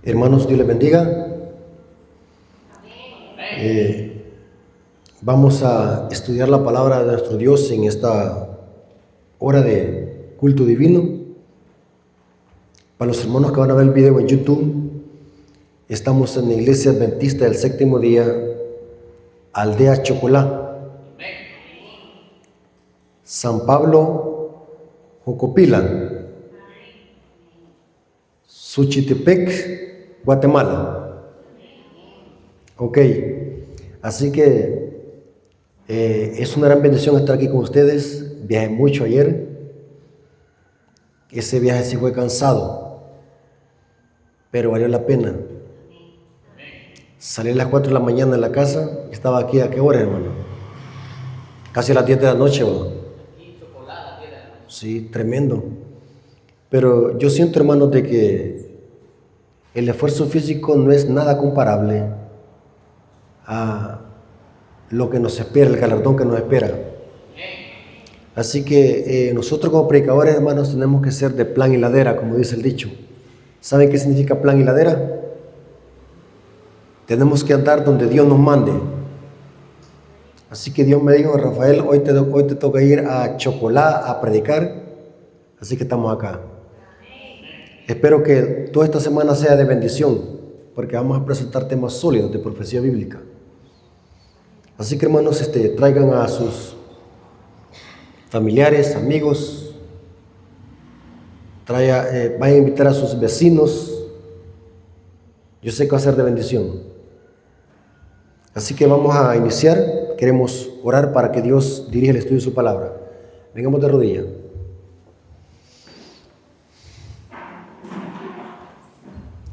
Hermanos, Dios les bendiga. Vamos a estudiar la palabra de nuestro Dios en esta hora de culto divino. Para los hermanos que van a ver el video en YouTube, estamos en la Iglesia Adventista del Séptimo Día, Aldea Chocolá, San Pablo, Jocopila, Suchitepec, Guatemala. Ok, así que es una gran bendición estar aquí con ustedes. Viajé mucho ayer. Ese viaje sí fue cansado, pero valió la pena. Salí a las 4 de la mañana de la casa. Estaba aquí a qué hora, hermano? Casi a las 10 de la noche, ¿no? Sí, tremendo. Pero yo siento, hermanos, de que el esfuerzo físico no es nada comparable a lo que nos espera, el galardón que nos espera. Así que nosotros como predicadores, hermanos, tenemos que ser de plan y ladera, como dice el dicho. ¿Saben qué significa plan y ladera? Tenemos que andar donde Dios nos mande. Así que Dios me dijo: Rafael, hoy te toca ir a Chocolá a predicar. Así que estamos acá. Espero que toda esta semana sea de bendición, porque vamos a presentar temas sólidos de profecía bíblica. Así que, hermanos, traigan a sus familiares, amigos, vayan a invitar a sus vecinos. Yo sé que va a ser de bendición. Así que vamos a iniciar. Queremos orar para que Dios dirija el estudio de su palabra. Vengamos de rodillas.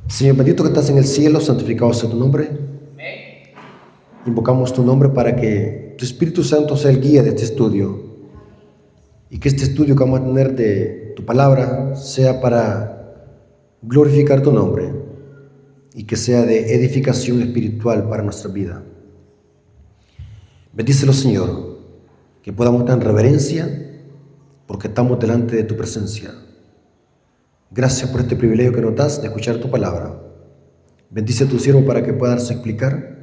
Señor bendito que estás en el cielo, santificado sea tu nombre. Invocamos tu nombre para que tu Espíritu Santo sea el guía de este estudio, y que este estudio que vamos a tener de tu palabra sea para glorificar tu nombre y que sea de edificación espiritual para nuestra vida. Bendícelo, Señor, que podamos estar en reverencia porque estamos delante de tu presencia. Gracias por este privilegio que nos das de escuchar tu palabra. Bendice a tu siervo para que pueda darse a explicar.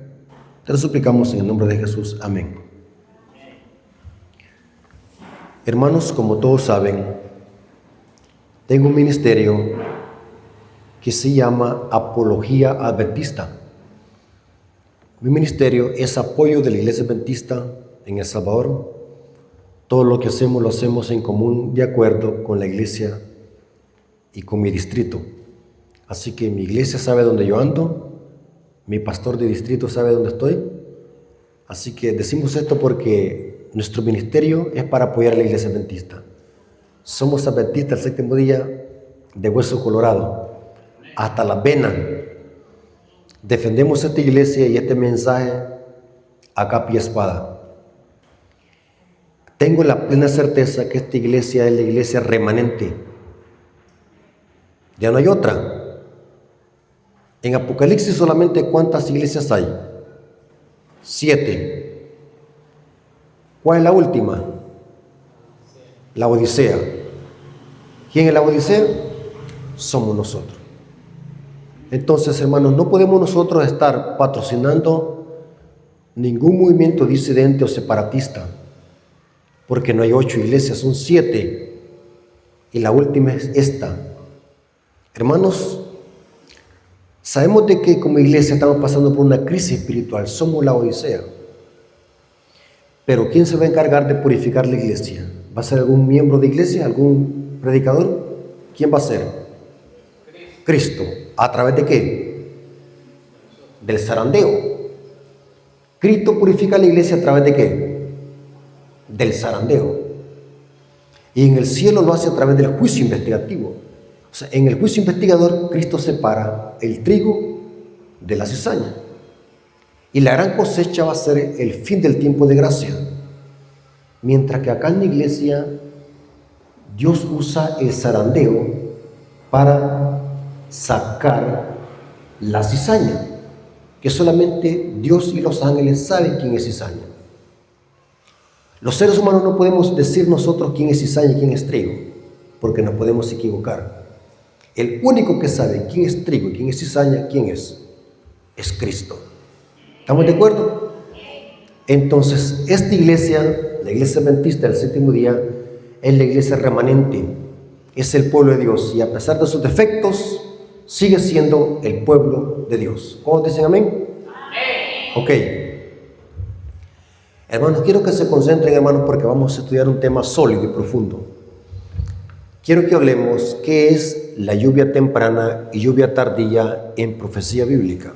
Te lo suplicamos en el nombre de Jesús. Amén. Hermanos, como todos saben, tengo un ministerio que se llama Apología Adventista. Mi ministerio es apoyo de la Iglesia Adventista en El Salvador. Todo lo que hacemos lo hacemos en común, de acuerdo con la iglesia y con mi distrito. Así que mi iglesia sabe dónde yo ando, mi pastor de distrito sabe dónde estoy. Así que decimos esto porque nuestro ministerio es para apoyar a la Iglesia Adventista. Somos adventistas del séptimo día de hueso colorado hasta la vena. Defendemos esta iglesia y este mensaje a capa y espada. Tengo la plena certeza que esta iglesia es la iglesia remanente. Ya no hay otra. En Apocalipsis solamente ¿cuántas iglesias hay? 7. ¿Cuál es la última? La Odisea. ¿Quién es la Odisea? Somos nosotros. Entonces, hermanos, no podemos nosotros estar patrocinando ningún movimiento disidente o separatista, porque no hay 8 iglesias, son 7, y la última es esta. Hermanos, sabemos de que como iglesia estamos pasando por una crisis espiritual, somos la Odisea. Pero ¿quién se va a encargar de purificar la iglesia? ¿Va a ser algún miembro de iglesia, algún predicador? ¿Quién va a ser? Cristo. ¿A través de qué? Del zarandeo. Cristo purifica la iglesia a través de qué? Del zarandeo. Y en el cielo lo hace a través del juicio investigativo. O sea, en el juicio investigador, Cristo separa el trigo de la cizaña. Y la gran cosecha va a ser el fin del tiempo de gracia. Mientras que acá en la iglesia, Dios usa el zarandeo para sacar la cizaña, que solamente Dios y los ángeles saben quién es cizaña. Los seres humanos no podemos decir nosotros quién es cizaña y quién es trigo, porque nos podemos equivocar. El único que sabe quién es trigo y quién es cizaña, ¿quién es? Es Cristo. ¿Estamos de acuerdo? Entonces, esta iglesia, la iglesia adventista del séptimo día, es la iglesia remanente, es el pueblo de Dios, y a pesar de sus defectos, sigue siendo el pueblo de Dios. ¿Cómo dicen amén? Amén. Ok. Hermanos, quiero que se concentren, hermanos, porque vamos a estudiar un tema sólido y profundo. Quiero que hablemos qué es la lluvia temprana y lluvia tardía en profecía bíblica.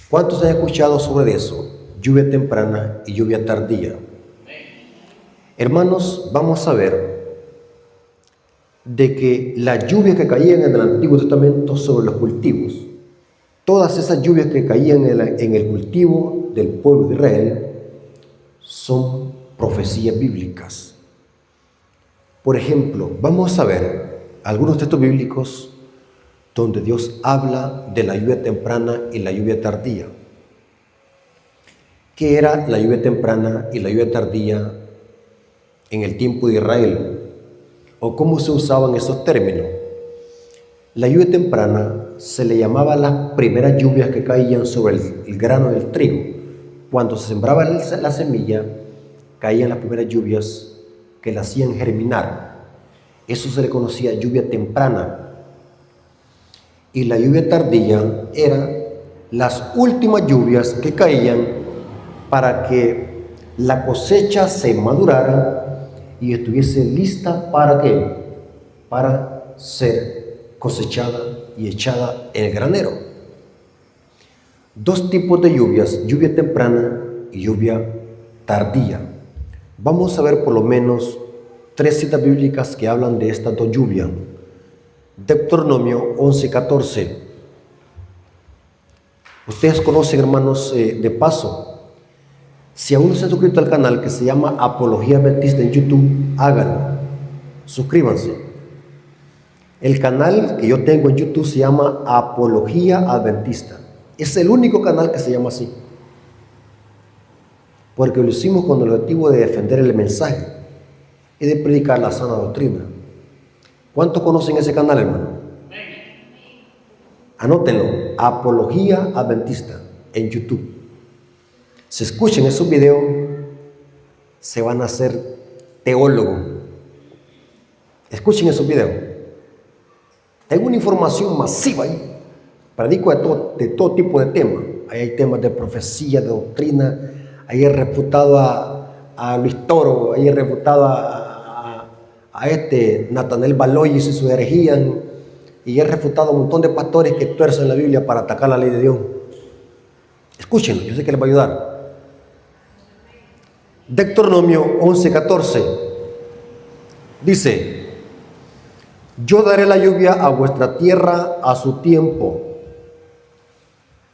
¿Cuántos han escuchado sobre eso? Lluvia temprana y lluvia tardía. Hermanos, vamos a ver de que las lluvias que caían en el Antiguo Testamento sobre los cultivos, todas esas lluvias que caían en el cultivo del pueblo de Israel, son profecías bíblicas. Por ejemplo, vamos a ver algunos textos bíblicos donde Dios habla de la lluvia temprana y la lluvia tardía. ¿Qué era la lluvia temprana y la lluvia tardía en el tiempo de Israel? ¿O cómo se usaban esos términos? La lluvia temprana se le llamaba las primeras lluvias que caían sobre el grano del trigo. Cuando se sembraba la semilla, caían las primeras lluvias que la hacían germinar. Eso se le conocía lluvia temprana. Y la lluvia tardía era las últimas lluvias que caían para que la cosecha se madurara y estuviese lista ¿para qué? Para ser cosechada y echada en el granero. Dos tipos de lluvias, lluvia temprana y lluvia tardía. Vamos a ver por lo menos 3 citas bíblicas que hablan de estas dos lluvias. Deuteronomio 11:14. Ustedes conocen, hermanos, de paso, si aún no se han suscrito al canal que se llama Apología Adventista en YouTube, háganlo, suscríbanse. El canal que yo tengo en YouTube se llama Apología Adventista. Es el único canal que se llama así, porque lo hicimos con el objetivo de defender el mensaje y de predicar la sana doctrina. ¿Cuántos conocen ese canal, hermano? Anótenlo, Apología Adventista en YouTube. Si escuchen esos videos, se van a hacer teólogos. Escuchen esos videos. Tengo una información masiva ahí. Predico de todo tipo de temas. Ahí hay temas de profecía, de doctrina. Ahí he refutado a Luis Toro. Ahí he refutado a Nathanael Baloyes y su herejía. Y he refutado a un montón de pastores que tuercen la Biblia para atacar la ley de Dios. Escúchenlo, yo sé que les va a ayudar. Deuteronomio 11:14 dice: yo daré la lluvia a vuestra tierra a su tiempo,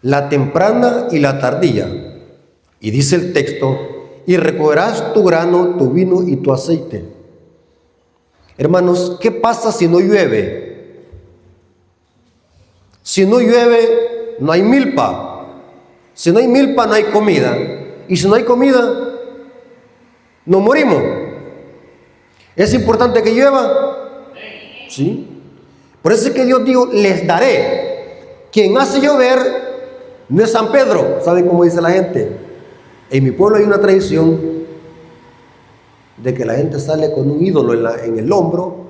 la temprana y la tardía. Y dice el texto: y recogerás tu grano, tu vino y tu aceite. Hermanos, ¿qué pasa si no llueve? Si no llueve, no hay milpa. Si no hay milpa, no hay comida. Y si no hay comida, nos morimos. ¿Es importante que llueva? Sí. Por eso es que Dios dijo: les daré. Quien hace llover no es San Pedro. ¿Saben cómo dice la gente? En mi pueblo hay una tradición de que la gente sale con un ídolo en el hombro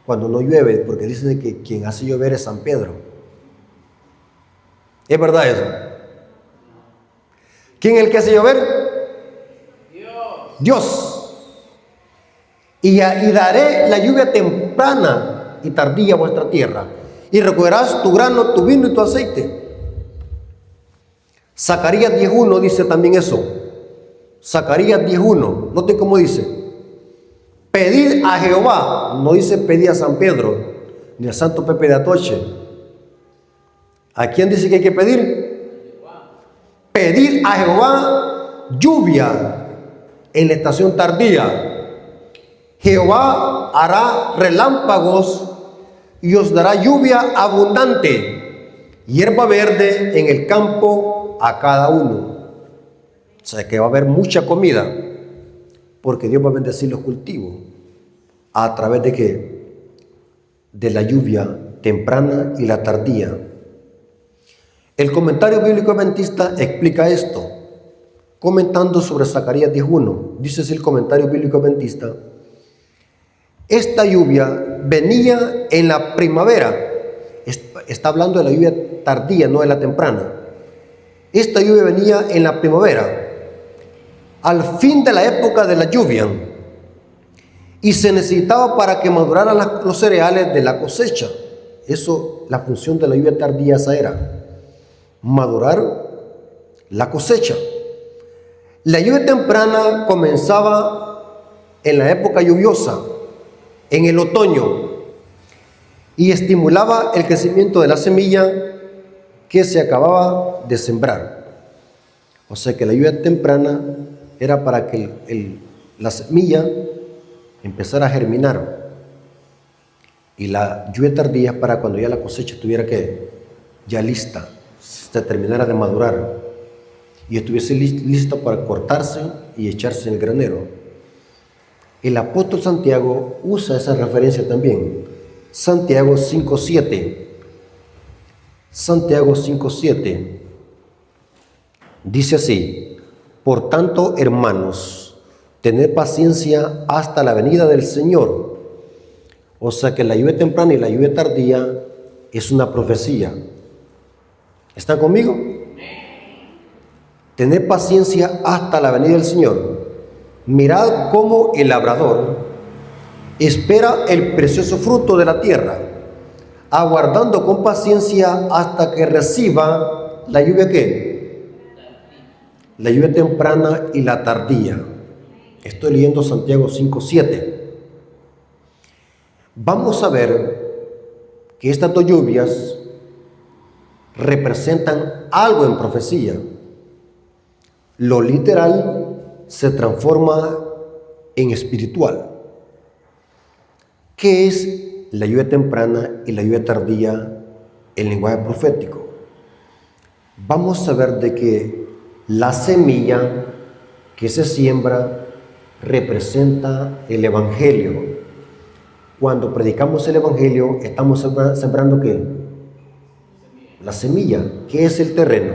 cuando no llueve, porque dicen que quien hace llover es San Pedro. ¿Es verdad eso? ¿Quién es el que hace llover? Dios. Y daré la lluvia temprana y tardía a vuestra tierra, y recogerás tu grano, tu vino y tu aceite. Zacarías 10:1 dice también eso. Zacarías 10:1, noten cómo dice: pedid a Jehová. No dice pedid a San Pedro ni a Santo Pepe de Atoche. ¿A quién dice que hay que pedir? Pedid a Jehová lluvia en la estación tardía. Jehová hará relámpagos y os dará lluvia abundante, hierba verde en el campo a cada uno. O sea que va a haber mucha comida, porque Dios va a bendecir los cultivos. ¿A través de qué? de la lluvia temprana y la tardía. El comentario bíblico adventista explica esto, comentando sobre Zacarías 10:1. Dice así el comentario bíblico adventista: esta lluvia venía en la primavera. Está hablando de la lluvia tardía, no de la temprana. Esta lluvia venía en la primavera, al fin de la época de la lluvia, y se necesitaba para que maduraran los cereales de la cosecha. Eso, la función de la lluvia tardía esa era, madurar la cosecha. La lluvia temprana comenzaba en la época lluviosa, en el otoño, y estimulaba el crecimiento de la semilla que se acababa de sembrar. O sea que la lluvia temprana era para que la semilla empezara a germinar, y la lluvia tardía para cuando ya la cosecha estuviera ya lista, se terminara de madurar y estuviese lista para cortarse y echarse en el granero. El apóstol Santiago usa esa referencia también. Santiago 5:7. Santiago 5:7 dice así: por tanto, hermanos, tened paciencia hasta la venida del Señor. O sea que la lluvia temprana y la lluvia tardía es una profecía. ¿Están conmigo? Tened paciencia hasta la venida del Señor. Mirad cómo el labrador espera el precioso fruto de la tierra, aguardando con paciencia hasta que reciba la lluvia ¿qué? La lluvia temprana y la tardía. Estoy leyendo Santiago 5:7. Vamos a ver que estas dos lluvias representan algo en profecía. Lo literal se transforma en espiritual. ¿Qué es la lluvia temprana y la lluvia tardía en lenguaje profético? Vamos a ver de que la semilla que se siembra representa el Evangelio. Cuando predicamos el Evangelio, estamos sembrando ¿qué? La semilla. ¿Qué es el terreno?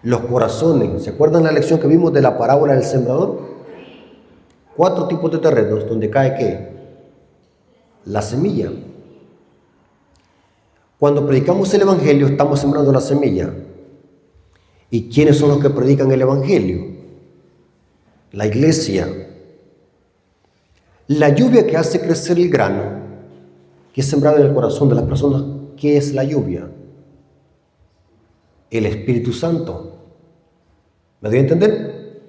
Los corazones. ¿Se acuerdan la lección que vimos de la parábola del sembrador? 4 tipos de terrenos donde cae ¿qué? La semilla. Cuando predicamos el Evangelio, estamos sembrando la semilla. ¿Y quiénes son los que predican el Evangelio? La iglesia. La lluvia que hace crecer el grano, que es sembrado en el corazón de las personas, ¿qué es la lluvia? El Espíritu Santo. ¿Me doy a entender?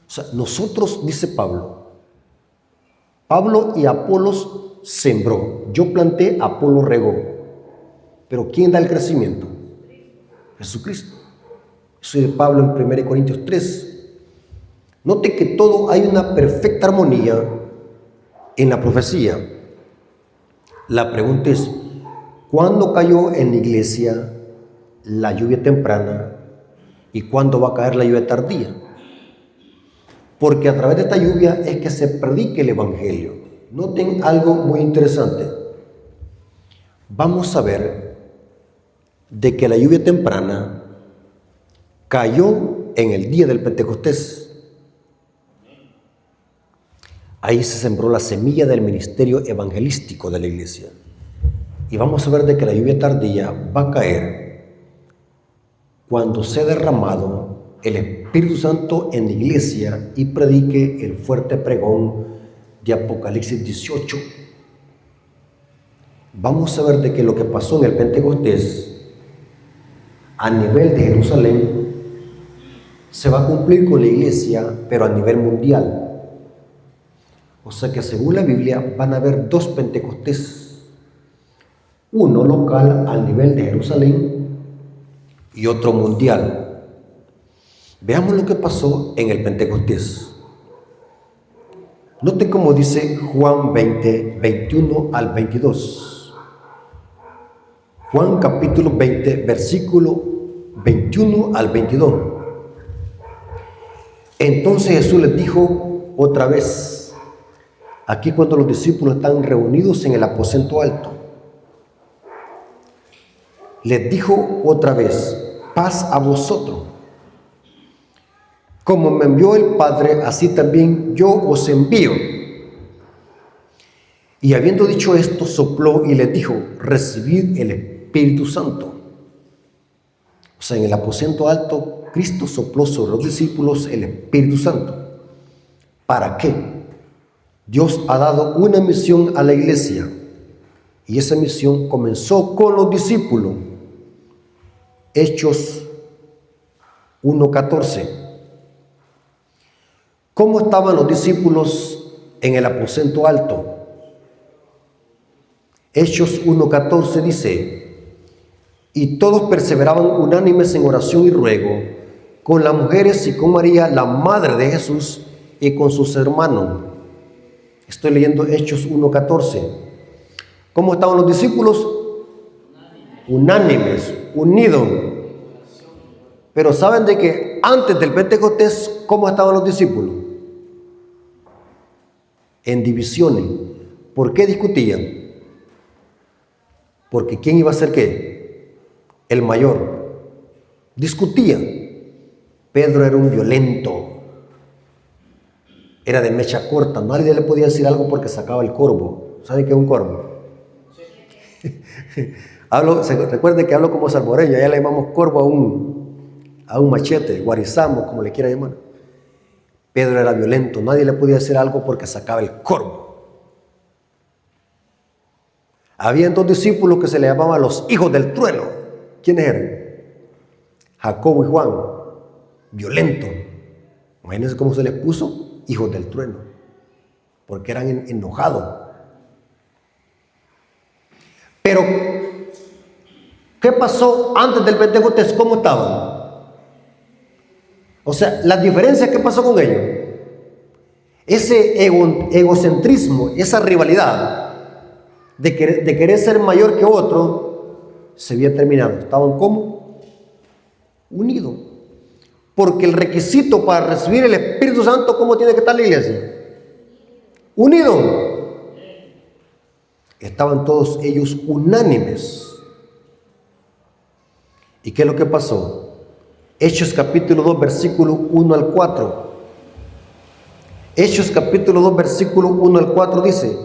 O sea, nosotros, dice Pablo y Apolos sembró. Yo planté, Apolo regó. Pero ¿quién da el crecimiento? Jesucristo. Eso es de Pablo en 1 Corintios 3. Note que todo hay una perfecta armonía en la profecía. La pregunta es, ¿cuándo cayó en la iglesia la lluvia temprana y cuándo va a caer la lluvia tardía? Porque a través de esta lluvia es que se predica el Evangelio. Noten algo muy interesante. Vamos a ver de que la lluvia temprana cayó en el día del Pentecostés. Ahí se sembró la semilla del ministerio evangelístico de la iglesia. Y vamos a ver de que la lluvia tardía va a caer cuando sea derramado el Espíritu Santo en la iglesia y predique el fuerte pregón de Apocalipsis 18. Vamos a ver de que lo que pasó en el Pentecostés a nivel de Jerusalén se va a cumplir con la iglesia, pero a nivel mundial. O sea que según la Biblia van a haber 2 Pentecostés, uno local al nivel de Jerusalén y otro mundial. Veamos lo que pasó en el Pentecostés. Noten cómo dice Juan 20, 21 al 22. Juan capítulo 20, versículo 21 al 22. Entonces Jesús les dijo otra vez: Aquí cuando los discípulos están reunidos en el aposento alto, les dijo otra vez: paz a vosotros. Como me envió el Padre, así también yo os envío. Y habiendo dicho esto, sopló y les dijo: recibid el Espíritu Santo. O sea, en el aposento alto, Cristo sopló sobre los discípulos el Espíritu Santo. ¿Para qué? Dios ha dado una misión a la iglesia, y esa misión comenzó con los discípulos. Hechos 1:14. ¿Cómo estaban los discípulos en el aposento alto? Hechos 1:14 dice: y todos perseveraban unánimes en oración y ruego, con las mujeres y con María, la madre de Jesús, y con sus hermanos. Estoy leyendo Hechos 1:14. ¿Cómo estaban los discípulos? Unánimes, unidos. Pero ¿saben de que antes del Pentecostés, cómo estaban los discípulos? En divisiones. ¿Por qué discutían? Porque ¿quién iba a ser qué? El mayor. Discutían. Pedro era un violento. Era de mecha corta. Nadie le podía decir algo porque sacaba el corvo. ¿Saben qué es un corvo? Recuerden que hablo como salmoreño. Allá le llamamos corvo a un machete, guarizamo, como le quiera llamar. Pedro era violento. Nadie le podía decir algo porque sacaba el corvo. Había dos discípulos que se le llamaban los hijos del trueno. ¿Quiénes eran? Jacobo y Juan. Violentos. Imagínense cómo se les puso hijos del trueno, porque eran enojados. Pero, ¿qué pasó antes del Pentecostés? ¿Cómo estaban? O sea, las diferencias, ¿qué pasó con ellos? Ese egocentrismo, esa rivalidad de querer ser mayor que otro, se había terminado. ¿Estaban cómo? Unidos. Porque el requisito para recibir el Espíritu Santo, ¿cómo tiene que estar la iglesia? Unidos. Estaban todos ellos unánimes. ¿Y qué es lo que pasó? Hechos capítulo 2, versículo 1 al 4. Hechos capítulo 2, versículo 1 al 4 dice: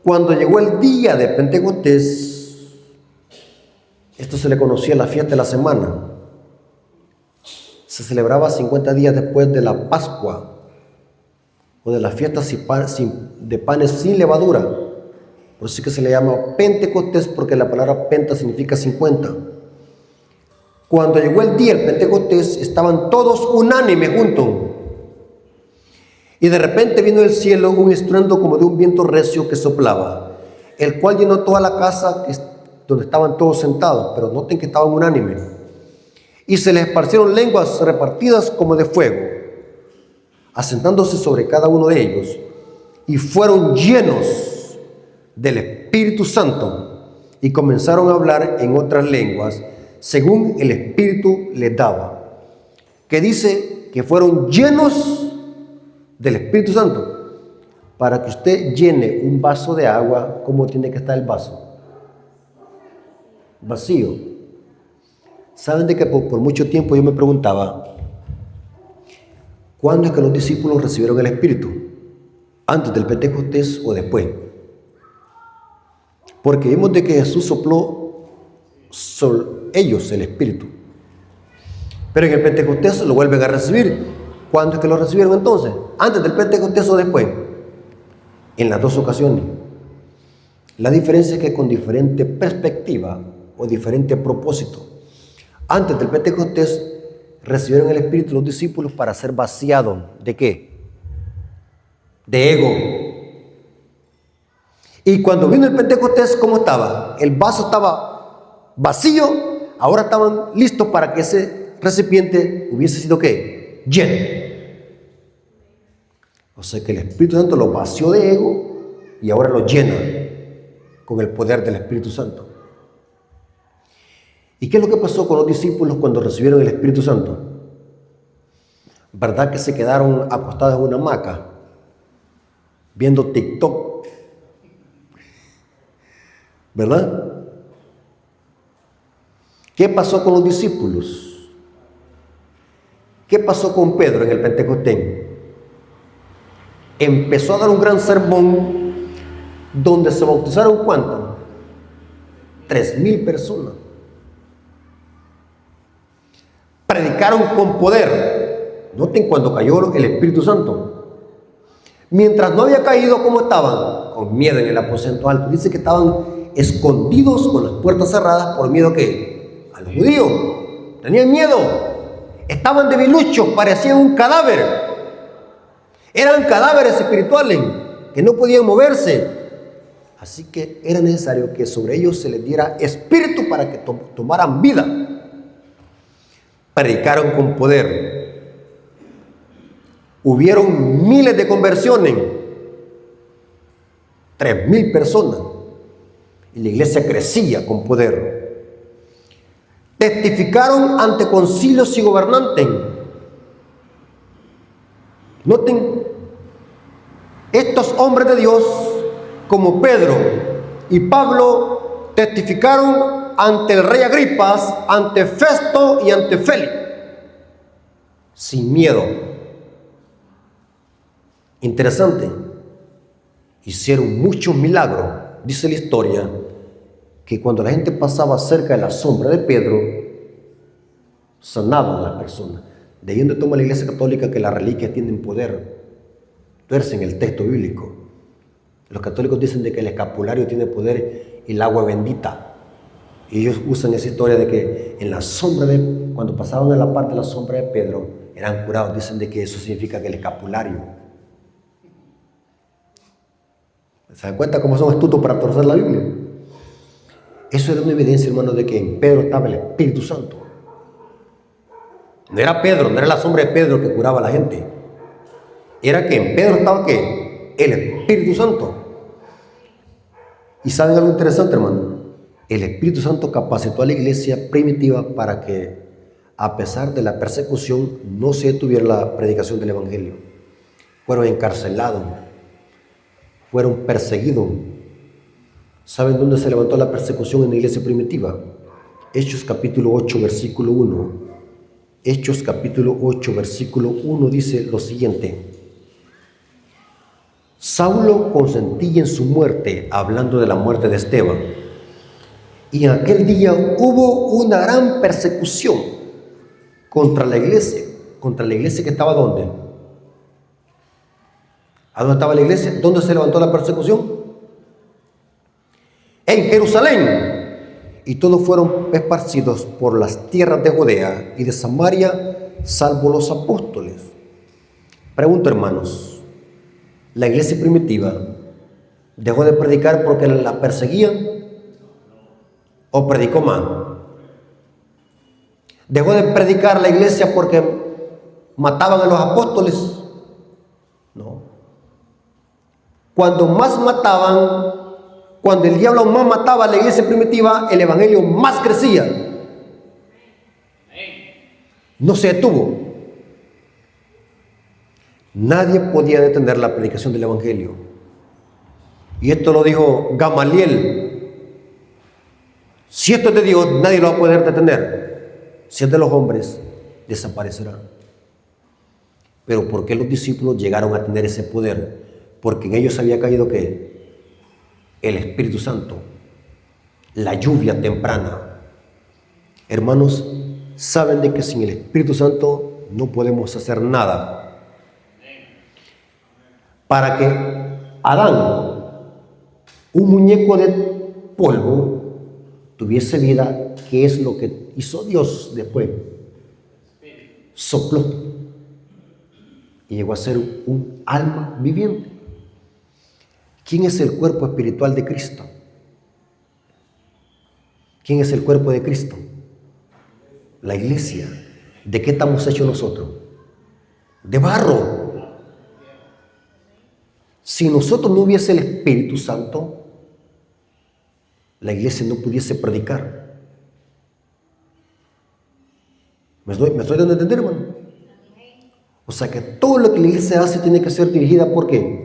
cuando llegó el día de Pentecostés, esto se le conocía la fiesta de la semana. Se celebraba 50 días después de la Pascua o de la fiesta de panes sin levadura. Por eso es que se le llama Pentecostés, porque la palabra penta significa 50. Cuando llegó el día del Pentecostés, estaban todos unánimes juntos. Y de repente vino del cielo un estruendo como de un viento recio que soplaba, el cual llenó toda la casa donde estaban todos sentados. Pero noten que estaban unánimes. Y se les esparcieron lenguas repartidas como de fuego, asentándose sobre cada uno de ellos, y fueron llenos del Espíritu Santo, y comenzaron a hablar en otras lenguas, según el Espíritu les daba. Que dice que fueron llenos del Espíritu Santo. Para que usted llene un vaso de agua, ¿cómo tiene que estar el vaso? Vacío. ¿Saben de que por mucho tiempo yo me preguntaba, ¿cuándo es que los discípulos recibieron el Espíritu? ¿Antes del Pentecostés o después? Porque vimos de que Jesús sopló sobre ellos el Espíritu. Pero en el Pentecostés lo vuelven a recibir. ¿Cuándo es que lo recibieron entonces? ¿Antes del Pentecostés o después? En las dos ocasiones. La diferencia es que con diferente perspectiva o diferente propósito. Antes del Pentecostés recibieron el Espíritu los discípulos para ser vaciados. ¿De qué? De ego. Y cuando vino el Pentecostés, ¿cómo estaba? El vaso estaba vacío, ahora estaban listos para que ese recipiente hubiese sido ¿qué? Lleno. O sea que el Espíritu Santo lo vació de ego y ahora lo llena con el poder del Espíritu Santo. ¿Y qué es lo que pasó con los discípulos cuando recibieron el Espíritu Santo? ¿Verdad que se quedaron acostados en una hamaca? viendo TikTok, ¿verdad? ¿Qué pasó con los discípulos? ¿Qué pasó con Pedro en el Pentecostés? Empezó a dar un gran sermón donde se bautizaron ¿cuánto? 3,000 personas. Predicaron con poder. Noten cuando cayó el Espíritu Santo. Mientras no había caído, ¿cómo estaban? Con miedo en el aposento alto. Dice que estaban escondidos con las puertas cerradas por miedo ¿qué? A los judíos. Tenían miedo. Estaban debiluchos, parecían un cadáver. Eran cadáveres espirituales que no podían moverse. Así que era necesario que sobre ellos se les diera espíritu para que tomaran vida. Predicaron con poder. Hubieron miles de conversiones. 3,000 personas. Y la iglesia crecía con poder. Testificaron ante concilios y gobernantes. Noten, estos hombres de Dios, como Pedro y Pablo, testificaron ante el rey Agripas, ante Festo y ante Félix, sin miedo. Interesante, hicieron muchos milagros. Dice la historia que cuando la gente pasaba cerca de la sombra de Pedro, sanaban a las personas. De ahí donde toma la Iglesia Católica que las reliquias tienen poder. Tuercen el texto bíblico. Los católicos dicen de que el escapulario tiene poder y el agua bendita. Y ellos usan esa historia de que en la sombra cuando pasaban a la parte de la sombra de Pedro, eran curados. Dicen de que eso significa que el escapulario. ¿Se dan cuenta cómo son astutos para torcer la Biblia? Eso era una evidencia, hermano, de que en Pedro estaba el Espíritu Santo. No era Pedro, no era la sombra de Pedro que curaba a la gente. Era que en Pedro estaba ¿qué? El Espíritu Santo. ¿Y saben algo interesante, hermano? El Espíritu Santo capacitó a la iglesia primitiva para que, a pesar de la persecución, no se detuviera la predicación del Evangelio. Fueron encarcelados, fueron perseguidos. ¿Saben dónde se levantó la persecución en la iglesia primitiva? Hechos capítulo 8, versículo 1. Hechos capítulo 8, versículo 1 dice lo siguiente. Saulo consentía en su muerte, hablando de la muerte de Esteban. Y en aquel día hubo una gran persecución contra la iglesia que estaba ¿dónde? ¿A dónde estaba la iglesia? ¿Dónde se levantó la persecución? En Jerusalén. Y todos fueron esparcidos por las tierras de Judea y de Samaria, salvo los apóstoles. Pregunto, hermanos, ¿la iglesia primitiva dejó de predicar porque la perseguían? ¿O predicó más? ¿Dejó de predicar la iglesia porque mataban a los apóstoles? No. Cuando más mataban, cuando el diablo más mataba a la iglesia primitiva, el evangelio más crecía. No se detuvo. Nadie podía detener la predicación del evangelio. Y esto lo dijo Gamaliel. Si esto es de Dios, nadie lo va a poder detener. Si es de los hombres, desaparecerá. Pero ¿por qué los discípulos llegaron a tener ese poder? Porque en ellos había caído ¿qué? El Espíritu Santo, la lluvia temprana. Hermanos, saben de que sin el Espíritu Santo no podemos hacer nada. Para que Adán, un muñeco de polvo, tuviese vida, ¿qué es lo que hizo Dios después? Sopló y llegó a ser un alma viviente. ¿Quién es el cuerpo espiritual de Cristo? ¿Quién es el cuerpo de Cristo? La iglesia. ¿De qué estamos hechos nosotros? De barro. Si nosotros no hubiese el Espíritu Santo, la iglesia no pudiese predicar. ¿Me estoy dando a entender, hermano? O sea que todo lo que la iglesia hace tiene que ser dirigida ¿por qué?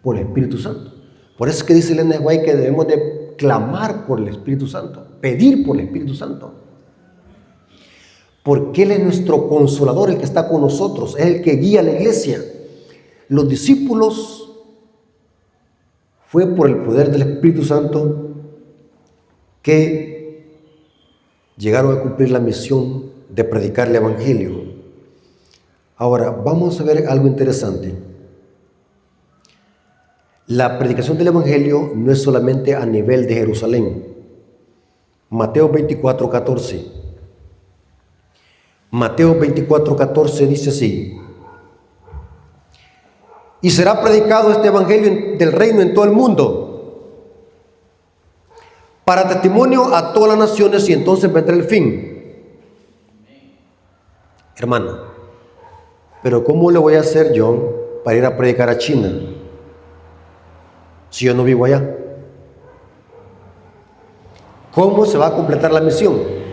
por el Espíritu Santo. Por eso es que dice Elena White que debemos de clamar por el Espíritu Santo, pedir por el Espíritu Santo. Porque Él es nuestro consolador, el que está con nosotros, es el que guía a la iglesia. Los discípulos fue por el poder del Espíritu Santo que llegaron a cumplir la misión de predicar el Evangelio. Ahora, vamos a ver algo interesante. La predicación del Evangelio no es solamente a nivel de Jerusalén. Mateo 24:14. Mateo 24:14 dice así: y será predicado este Evangelio del reino en todo el mundo, para testimonio a todas las naciones, y entonces vendrá el fin. Hermano, pero ¿cómo le voy a hacer yo para ir a predicar a China si yo no vivo allá? ¿Cómo se va a completar la misión?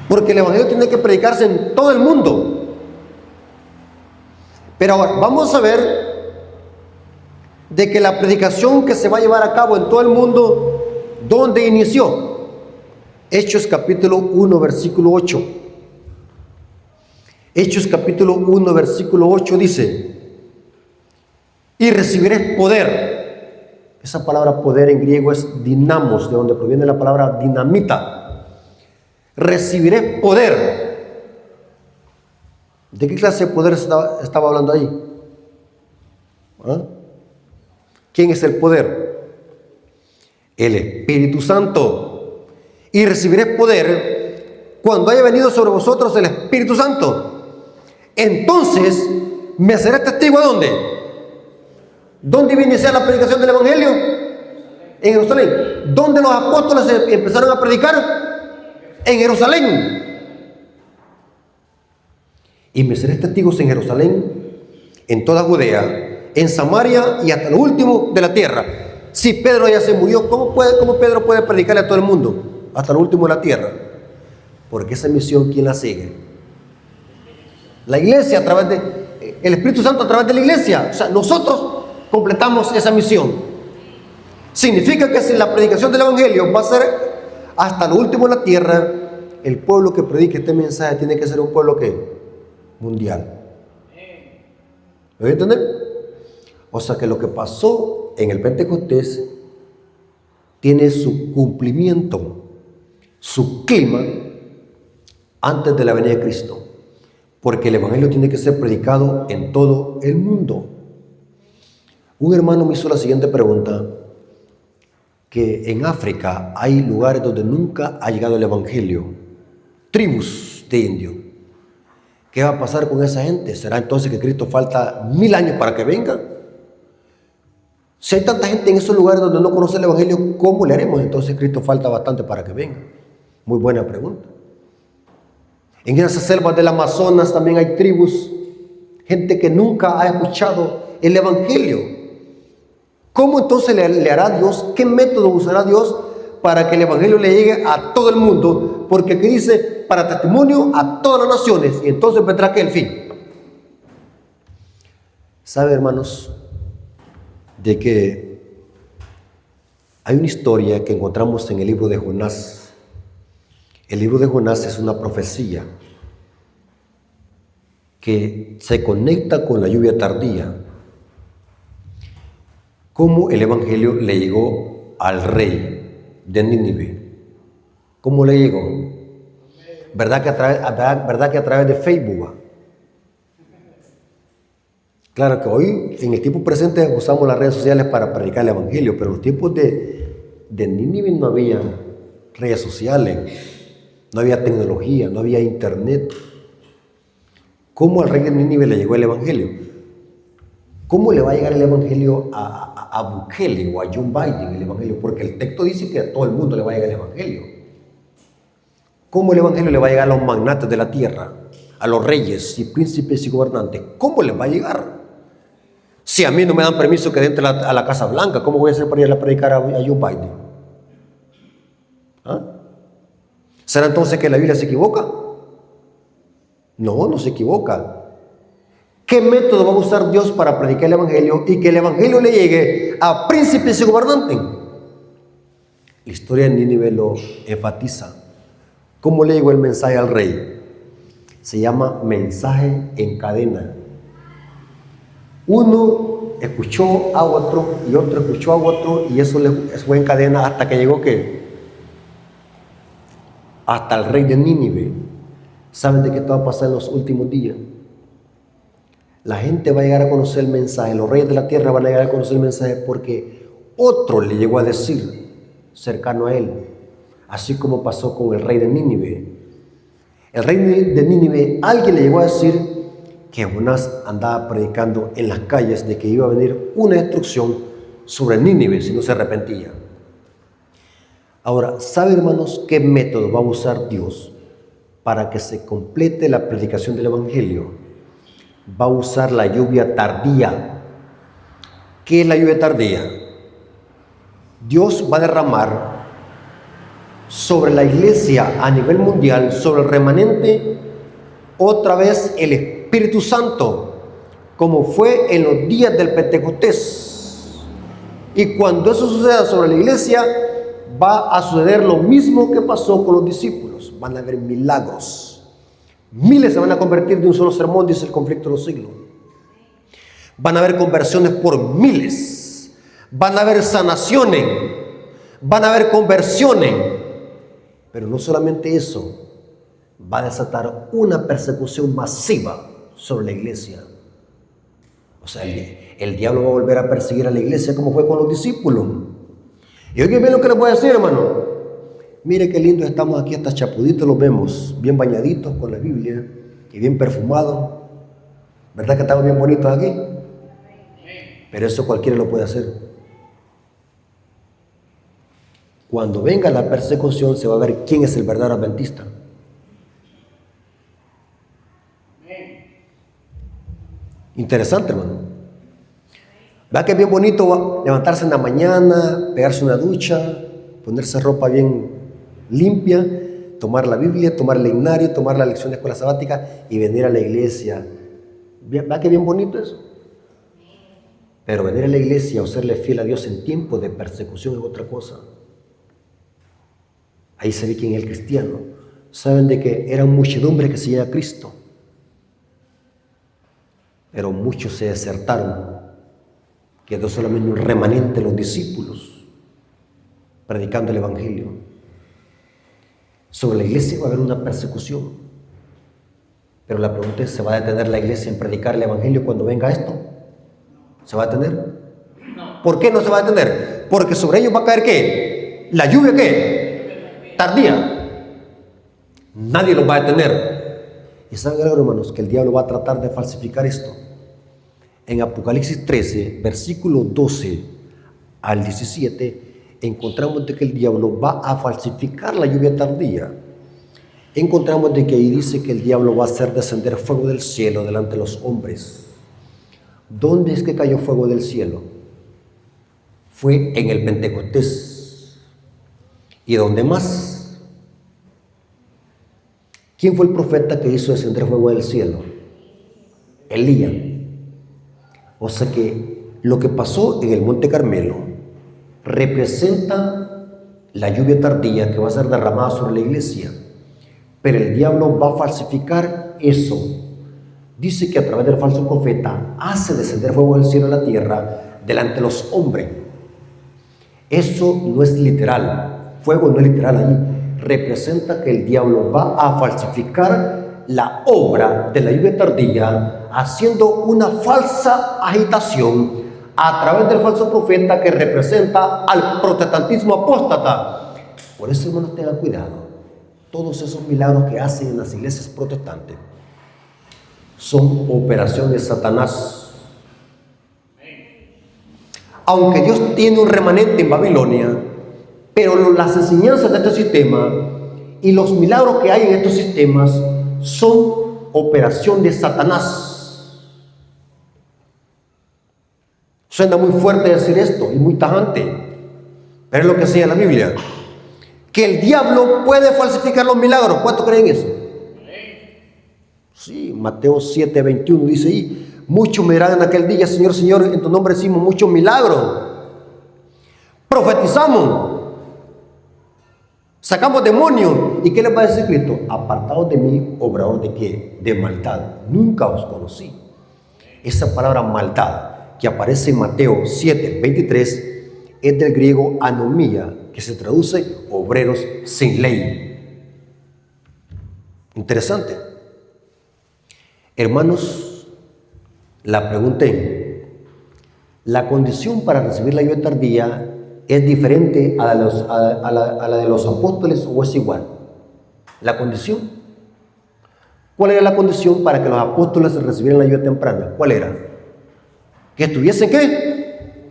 Porque el Evangelio tiene que predicarse en todo el mundo. Pero ahora vamos a ver de que la predicación que se va a llevar a cabo en todo el mundo, ¿dónde inició? Hechos capítulo 1, versículo 8. Hechos capítulo 1, versículo 8 dice: y recibiréis poder. Esa palabra poder en griego es dinamos, de donde proviene la palabra dinamita. Recibiréis poder. ¿De qué clase de poder estaba hablando ahí? ¿Ah? ¿Quién es el poder? El Espíritu Santo. Y recibiréis poder cuando haya venido sobre vosotros el Espíritu Santo. Entonces me seré testigo. ¿A dónde? ¿Dónde iba a iniciar la predicación del Evangelio? En Jerusalén. ¿Dónde los apóstoles empezaron a predicar? En Jerusalén. Y me seréis testigos en Jerusalén, en toda Judea, en Samaria y hasta lo último de la tierra. Si Pedro ya se murió, ¿cómo Pedro puede predicarle a todo el mundo? Hasta lo último de la tierra. Porque esa misión, ¿quién la sigue? La iglesia, a través de el Espíritu Santo, a través de la iglesia. O sea, nosotros completamos esa misión. Significa que si la predicación del Evangelio va a ser hasta lo último de la tierra, el pueblo que predique este mensaje tiene que ser un pueblo que mundial. ¿Me voy a entender? O sea que lo que pasó en el Pentecostés tiene su cumplimiento, su clima antes de la venida de Cristo, porque el Evangelio tiene que ser predicado en todo el mundo. Un hermano me hizo la siguiente pregunta: que en África hay lugares donde nunca ha llegado el Evangelio, tribus de indios. ¿Qué va a pasar con esa gente? ¿Será entonces que Cristo falta 1000 años para que venga? Si hay tanta gente en esos lugares donde no conoce el Evangelio, ¿cómo le haremos? Entonces Cristo falta bastante para que venga. Muy buena pregunta. En esas selvas del Amazonas también hay tribus, gente que nunca ha escuchado el Evangelio. ¿Cómo entonces le hará Dios? ¿Qué método usará Dios para que el Evangelio le llegue a todo el mundo? Porque aquí dice: para testimonio a todas las naciones, y entonces vendrá que el fin. ¿Sabe, hermanos, de que hay una historia que encontramos en el libro de Jonás? El libro de Jonás es una profecía que se conecta con la lluvia tardía. Cómo el Evangelio le llegó al rey de Nínive. ¿Cómo le llegó? ¿Verdad que a través de Facebook? Claro que hoy, en el tiempo presente, usamos las redes sociales para predicar el Evangelio, pero en los tiempos de Nínive no había redes sociales, no había tecnología, no había internet. ¿Cómo al rey de Nínive le llegó el Evangelio? ¿Cómo le va a llegar el Evangelio a Bukele o a Joe Biden, el Evangelio? Porque el texto dice que a todo el mundo le va a llegar el Evangelio. ¿Cómo el Evangelio le va a llegar a los magnates de la tierra, a los reyes y príncipes y gobernantes? ¿Cómo les va a llegar? Si a mí no me dan permiso que entre a la Casa Blanca, ¿cómo voy a hacer para ir a predicar a Joe Biden? ¿Ah? ¿Será entonces que la Biblia se equivoca? No, no se equivoca. ¿Qué método va a usar Dios para predicar el Evangelio y que el Evangelio le llegue a príncipes y gobernantes? La historia de Nínive lo enfatiza. ¿Cómo le llegó el mensaje al rey? Se llama mensaje en cadena. Uno escuchó a otro y otro escuchó a otro y eso fue en cadena hasta que llegó ¿qué? Hasta el rey de Nínive. ¿Saben de qué va a pasar en los últimos días? La gente va a llegar a conocer el mensaje, los reyes de la tierra van a llegar a conocer el mensaje porque otro le llegó a decir cercano a él, así como pasó con el rey de Nínive. El rey de Nínive, alguien le llegó a decir que Jonás andaba predicando en las calles de que iba a venir una destrucción sobre Nínive si no se arrepentía. Ahora, ¿saben, hermanos, qué método va a usar Dios para que se complete la predicación del Evangelio? Va a usar la lluvia tardía. ¿Qué es la lluvia tardía? Dios va a derramar sobre la iglesia a nivel mundial, sobre el remanente, otra vez el Espíritu Santo, como fue en los días del Pentecostés. Y cuando eso suceda sobre la iglesia, va a suceder lo mismo que pasó con los discípulos. Van a haber milagros. Miles se van a convertir de un solo sermón, dice el conflicto de los siglos. Van a haber conversiones por miles. Van a haber sanaciones. Van a haber conversiones. Pero no solamente eso. Va a desatar una persecución masiva sobre la iglesia. O sea, el diablo va a volver a perseguir a la iglesia como fue con los discípulos. Y oigan bien lo que les voy a decir, hermano. Mire qué lindo estamos aquí, hasta chapuditos los vemos, bien bañaditos con la Biblia y bien perfumados. ¿Verdad que estamos bien bonitos aquí? Pero eso cualquiera lo puede hacer. Cuando venga la persecución se va a ver quién es el verdadero adventista. Interesante, hermano. ¿Verdad que es bien bonito levantarse en la mañana, pegarse una ducha, ponerse ropa bien limpia, tomar la Biblia, tomar el leccionario, tomar la lección de escuela sabática y venir a la iglesia? ¿Verdad que bien bonito eso? Pero venir a la iglesia o serle fiel a Dios en tiempo de persecución es otra cosa. Ahí se ve quién es el cristiano. Saben de que eran muchedumbres que seguían a Cristo, pero muchos se desertaron. Quedó solamente un remanente de los discípulos predicando el Evangelio. Sobre la iglesia va a haber una persecución. Pero la pregunta es, ¿se va a detener la iglesia en predicar el Evangelio cuando venga esto? ¿Se va a detener? No. ¿Por qué no se va a detener? Porque sobre ellos va a caer ¿qué? ¿La lluvia qué? Tardía. Nadie los va a detener. Y saben algo, hermanos, que el diablo va a tratar de falsificar esto. En Apocalipsis 13, versículo 12 al 17, encontramos de que el diablo va a falsificar la lluvia tardía. Encontramos de que ahí dice que el diablo va a hacer descender fuego del cielo delante de los hombres. ¿Dónde es que cayó fuego del cielo? Fue en el Pentecostés. ¿Y dónde más? ¿Quién fue el profeta que hizo descender fuego del cielo? Elías. O sea que lo que pasó en el Monte Carmelo representa la lluvia tardía que va a ser derramada sobre la iglesia. Pero el diablo va a falsificar eso. Dice que a través del falso profeta hace descender fuego del cielo a la tierra delante de los hombres. Eso no es literal. Fuego no es literal allí. Representa que el diablo va a falsificar la obra de la lluvia tardía, haciendo una falsa agitación a través del falso profeta que representa al protestantismo apóstata. Por eso, hermanos, tengan cuidado. Todos esos milagros que hacen en las iglesias protestantes son operaciones de Satanás. Aunque Dios tiene un remanente en Babilonia, pero las enseñanzas de este sistema y los milagros que hay en estos sistemas son operación de Satanás. Suena muy fuerte decir esto y muy tajante, pero es lo que enseña la Biblia. Que el diablo puede falsificar los milagros. ¿Cuántos creen eso? Sí, Mateo 7:21 dice ahí, Muchos me dirán en aquel día, Señor, Señor, en tu nombre hicimos muchos milagros. Profetizamos. Sacamos demonios. ¿Y qué les va a decir Cristo? Apartados de mí, obrador de qué? De maldad. Nunca os conocí. Esa palabra maldad que aparece en Mateo 7:23 es del griego anomía, que se traduce obreros sin ley. Interesante. Hermanos, la pregunté. ¿La condición para recibir la lluvia tardía es diferente a la de los apóstoles o es igual? La condición. ¿Cuál era la condición para que los apóstoles recibieran la lluvia temprana? ¿Cuál era? Que estuviesen ¿qué?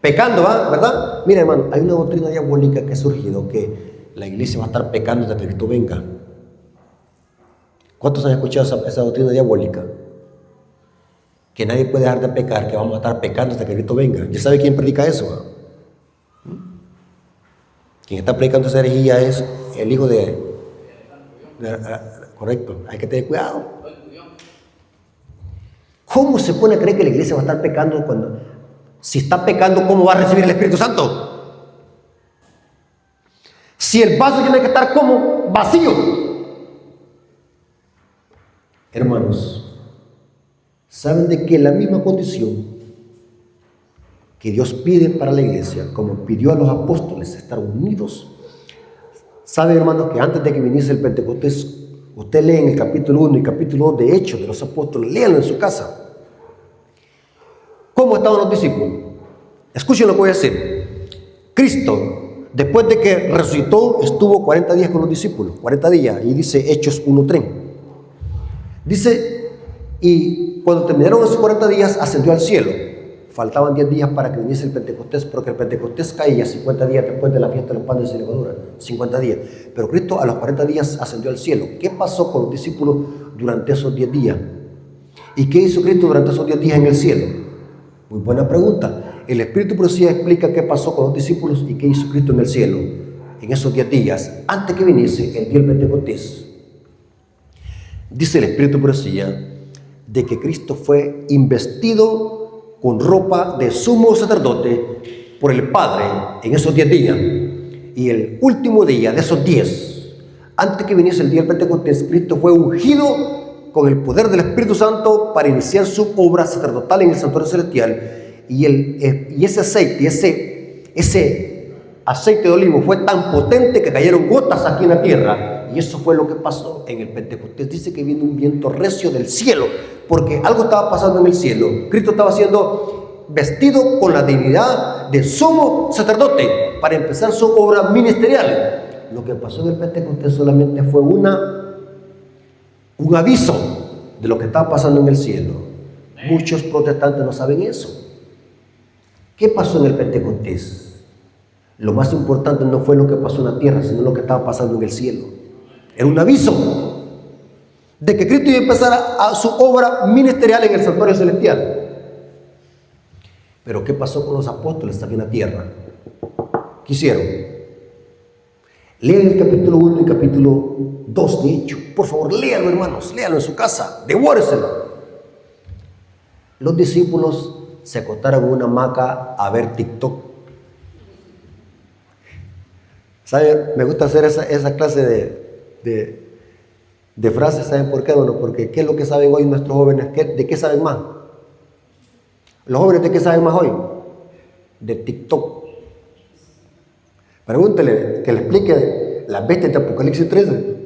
Pecando, ¿verdad? Mira, hermano, hay una doctrina diabólica que ha surgido, que la iglesia va a estar pecando hasta que Cristo venga. ¿Cuántos han escuchado esa doctrina diabólica? Que nadie puede dejar de pecar, que vamos a estar pecando hasta que Cristo venga. ¿Ya sabe quién predica eso? Quien está predicando esa herejía es el hijo de correcto, hay que tener cuidado. ¿Cómo se pone a creer que la iglesia va a estar pecando cuando, si está pecando, cómo va a recibir el Espíritu Santo? Si el vaso tiene que estar como vacío. Hermanos, ¿saben de que la misma condición que Dios pide para la iglesia, como pidió a los apóstoles estar unidos? ¿Saben, hermanos, que antes de que viniese el Pentecostés, usted lee en el capítulo 1 y capítulo 2 de Hechos de los Apóstoles, léanlo en su casa? ¿Cómo estaban los discípulos? Escuchen lo que voy a decir. Cristo, después de que resucitó, estuvo 40 días con los discípulos, 40 días, y dice Hechos 1:3. Dice, y cuando terminaron esos 40 días, ascendió al cielo. Faltaban 10 días para que viniese el Pentecostés, porque el Pentecostés caía 50 días después de la fiesta de los panes de levadura, 50 días. Pero Cristo a los 40 días ascendió al cielo. ¿Qué pasó con los discípulos durante esos 10 días? ¿Y qué hizo Cristo durante esos 10 días en el cielo? Muy buena pregunta. El Espíritu Profecía explica qué pasó con los discípulos y qué hizo Cristo en el cielo en esos 10 días, antes que viniese el día del Pentecostés. Dice el Espíritu Profecía de que Cristo fue investido con ropa de sumo sacerdote por el Padre en esos 10 días. Y el último día de esos 10, antes que viniese el día del Pentecostés, Cristo fue ungido con el poder del Espíritu Santo para iniciar su obra sacerdotal en el santuario celestial. Y ese aceite de olivo fue tan potente que cayeron gotas aquí en la tierra. Y eso fue lo que pasó en el Pentecostés. Dice que vino un viento recio del cielo, porque algo estaba pasando en el cielo. Cristo estaba siendo vestido con la dignidad de sumo sacerdote para empezar su obra ministerial. Lo que pasó en el Pentecostés solamente fue un aviso de lo que estaba pasando en el cielo. Muchos protestantes no saben eso. ¿Qué pasó en el Pentecostés? Lo más importante no fue lo que pasó en la tierra, sino lo que estaba pasando en el cielo. Era un aviso de que Cristo iba a empezar a su obra ministerial en el santuario celestial. Pero ¿qué pasó con los apóstoles aquí en la tierra? ¿Qué hicieron? Lean el capítulo 1 y capítulo 2 de Hechos. Por favor, léanlo, hermanos, léanlo en su casa, devóreselo. Los discípulos se acostaron en una hamaca a ver TikTok. ¿Saben? Me gusta hacer esa clase de frases. ¿Saben por qué? Bueno, porque ¿qué es lo que saben hoy nuestros jóvenes? ¿De qué saben más? ¿Los jóvenes de qué saben más hoy? De TikTok. Pregúntele, que le explique las bestias de Apocalipsis 13.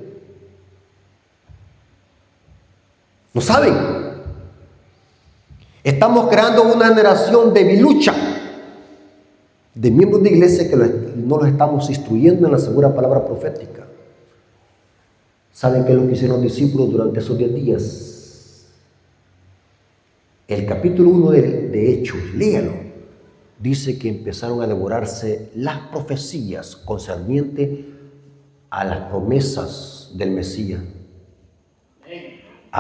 No saben. Estamos creando una generación debilucha de miembros de iglesia que no los estamos instruyendo en la segura palabra profética. ¿Saben qué es lo que hicieron los discípulos durante esos 10 días? El capítulo 1 de Hechos, léalo, dice que empezaron a devorarse las profecías concernientes a las promesas del Mesías.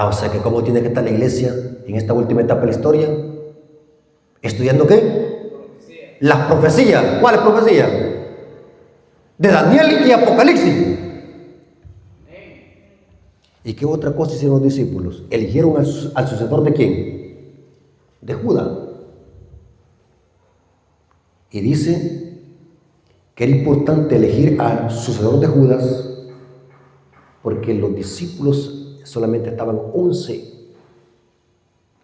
O sea que ¿cómo tiene que estar la iglesia en esta última etapa de la historia? ¿Estudiando qué? Las profecías. ¿Cuáles profecías? De Daniel y Apocalipsis. ¿Y qué otra cosa hicieron los discípulos? Eligieron al sucesor de quién? de Judas. Y dice que era importante elegir al sucesor de Judas porque los discípulos solamente estaban 11.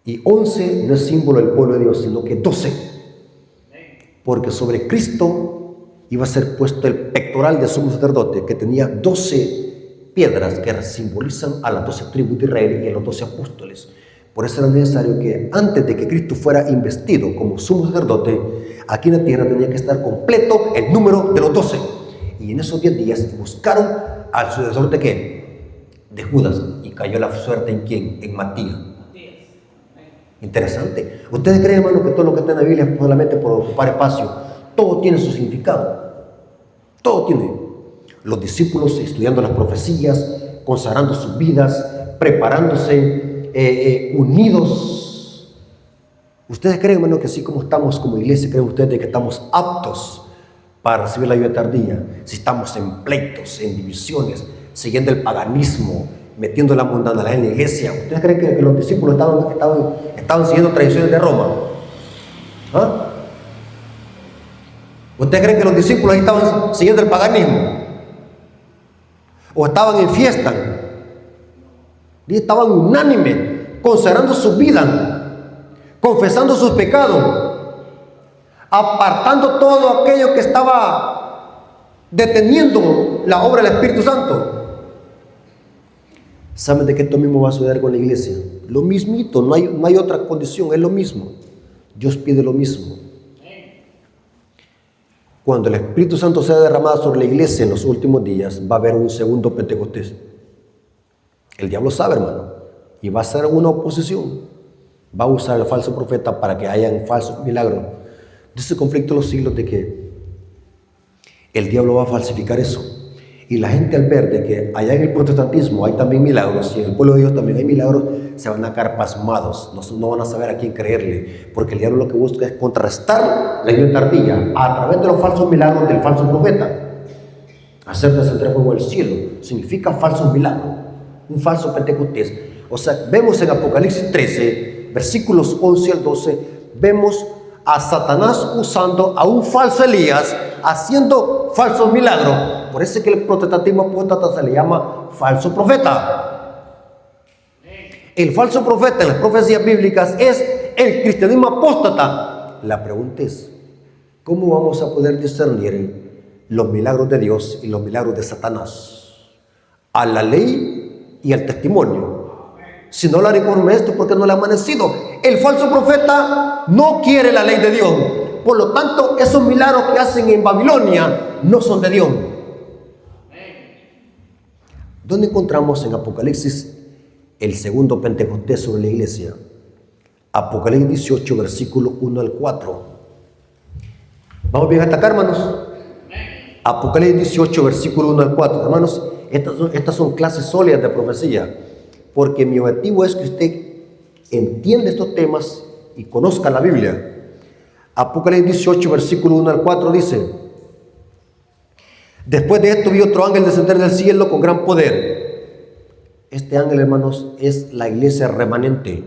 Y 11 no es símbolo del pueblo de Dios, sino que 12. Porque sobre Cristo iba a ser puesto el pectoral de sumo sacerdote, que tenía 12 piedras que simbolizan a las 12 tribus de Israel y a los 12 apóstoles. Por eso era necesario que antes de que Cristo fuera investido como sumo sacerdote, aquí en la tierra tenía que estar completo el número de los 12. Y en esos 10 días buscaron al sucesor de ¿qué? De Judas. Y cayó la suerte ¿en quién? En Matías. Interesante. ¿Ustedes creen, hermano, que todo lo que está en la Biblia es solamente por ocupar espacio? Todo tiene su significado. Todo tiene. Los discípulos estudiando las profecías, consagrando sus vidas, preparándose, unidos. ¿Ustedes creen, hermano, que así como estamos como iglesia, creen ustedes que estamos aptos para recibir la ayuda tardía? Si estamos en pleitos, en divisiones, siguiendo el paganismo, metiendo la mundanalidad en la iglesia. ¿Ustedes creen que los discípulos estaban siguiendo tradiciones de Roma? ¿Ah? ¿Ustedes creen que los discípulos estaban siguiendo el paganismo? ¿O estaban en fiesta? Y estaban unánimes, consagrando su vida, confesando sus pecados, apartando todo aquello que estaba deteniendo la obra del Espíritu Santo. ¿Saben de qué esto mismo va a suceder con la iglesia? Lo mismito, no hay otra condición, es lo mismo. Dios pide lo mismo. Cuando el Espíritu Santo sea derramado sobre la iglesia en los últimos días, va a haber un segundo Pentecostés. El diablo sabe, hermano, y va a ser una oposición. Va a usar el falso profeta para que hayan falsos milagros. De ese conflicto de los siglos de que el diablo va a falsificar eso. Y la gente al ver de que allá en el protestantismo hay también milagros y en el pueblo de Dios también hay milagros, se van a quedar pasmados, no van a saber a quién creerle, porque el diablo lo que busca es contrarrestar la ayuda tardía a través de los falsos milagros del falso profeta. Hacer descender fuego del cielo significa falsos milagros, un falso Pentecostés. O sea, vemos en Apocalipsis 13, versículos 11 al 12, vemos a Satanás usando a un falso Elías, haciendo falsos milagros. Por eso es que el protestantismo apóstata se le llama falso profeta. El falso profeta en las profecías bíblicas es el cristianismo apóstata. La pregunta es, ¿cómo vamos a poder discernir los milagros de Dios y los milagros de Satanás? A la ley y al testimonio. Si no lo haré conforme esto, porque no le ha amanecido. El falso profeta no quiere la ley de Dios. Por lo tanto, esos milagros que hacen en Babilonia no son de Dios. ¿Dónde encontramos en Apocalipsis el segundo Pentecostés sobre la iglesia? Apocalipsis 18, versículo 1 al 4. ¿Vamos bien hasta acá, hermanos? Apocalipsis 18, versículo 1 al 4. Hermanos, estas son clases sólidas de profecía, porque mi objetivo es que usted entienda estos temas y conozca la Biblia. Apocalipsis 18, versículo 1 al 4 dice: después de esto vi otro ángel descender del cielo con gran poder. Este ángel, hermanos, es la iglesia remanente.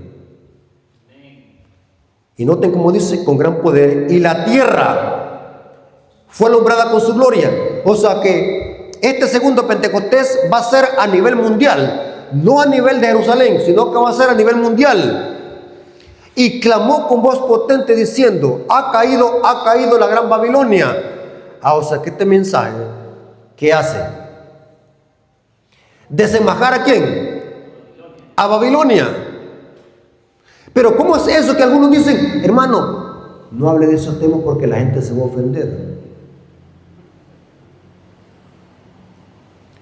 Y noten cómo dice, con gran poder, y la tierra fue alumbrada con su gloria. O sea que este segundo Pentecostés va a ser a nivel mundial, no a nivel de Jerusalén, sino que va a ser a nivel mundial. Y clamó con voz potente diciendo: ha caído la gran Babilonia. O sea que este mensaje, ¿qué hace? ¿Desenmascar a quién? A Babilonia. Pero ¿cómo es eso que algunos dicen, hermano, no hable de esos temas porque la gente se va a ofender?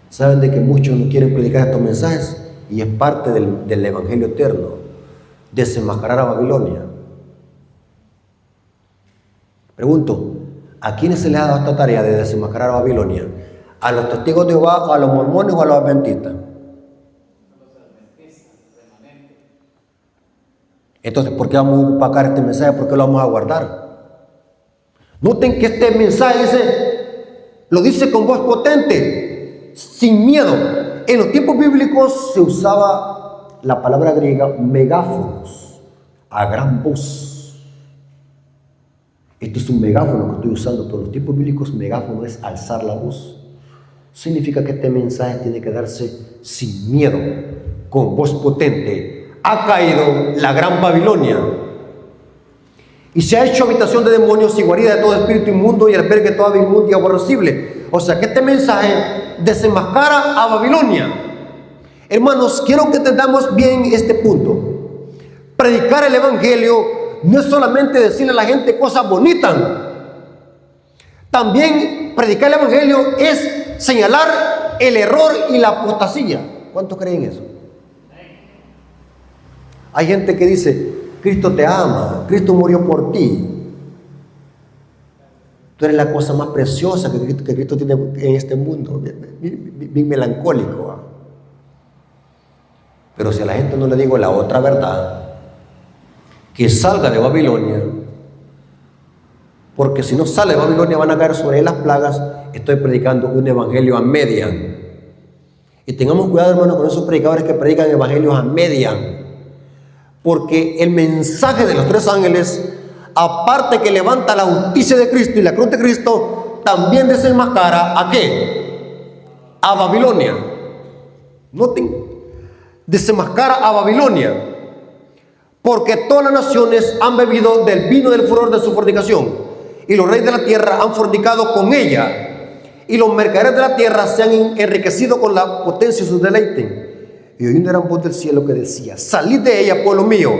Saben de que muchos no quieren predicar estos mensajes y es parte del evangelio eterno, desenmascarar a Babilonia. Pregunto, ¿a quiénes se les ha dado esta tarea de desenmascarar a Babilonia? ¿A los testigos de Jehová, a los mormones o a los adventistas? Entonces, ¿por qué vamos a opacar este mensaje? ¿Por qué lo vamos a guardar? Noten que este mensaje lo dice con voz potente, sin miedo. En los tiempos bíblicos se usaba la palabra griega megáfonos. a gran voz. Esto es un megáfono que estoy usando, pero en los tiempos bíblicos megáfono es alzar la voz. Significa que este mensaje tiene que darse sin miedo, con voz potente. Ha caído la gran Babilonia y se ha hecho habitación de demonios y guarida de todo espíritu inmundo y albergue de toda inmundia y aborrecible. O sea que este mensaje desenmascara a Babilonia. Hermanos, quiero que entendamos bien este punto. Predicar el evangelio no es solamente decirle a la gente cosas bonitas. También predicar el evangelio es señalar el error y la apostasía. ¿Cuántos creen eso? Hay gente que dice: Cristo te ama, Cristo murió por ti. Tú eres la cosa más preciosa que Cristo tiene en este mundo. Bien melancólico. Pero si a la gente no le digo la otra verdad, que salga de Babilonia, porque si no sale de Babilonia van a caer sobre él las plagas. Estoy predicando un evangelio a media. Y tengamos cuidado, hermanos, con esos predicadores que predican evangelios a media. Porque el mensaje de los tres ángeles, aparte que levanta la justicia de Cristo y la cruz de Cristo, también desenmascara ¿a qué? A Babilonia. Noten, desenmascara a Babilonia. Porque todas las naciones han bebido del vino del furor de su fornicación, y los reyes de la tierra han fornicado con ella, y los mercaderes de la tierra se han enriquecido con la potencia de sus deleites. Y oí una gran voz del cielo que decía: salid de ella, pueblo mío.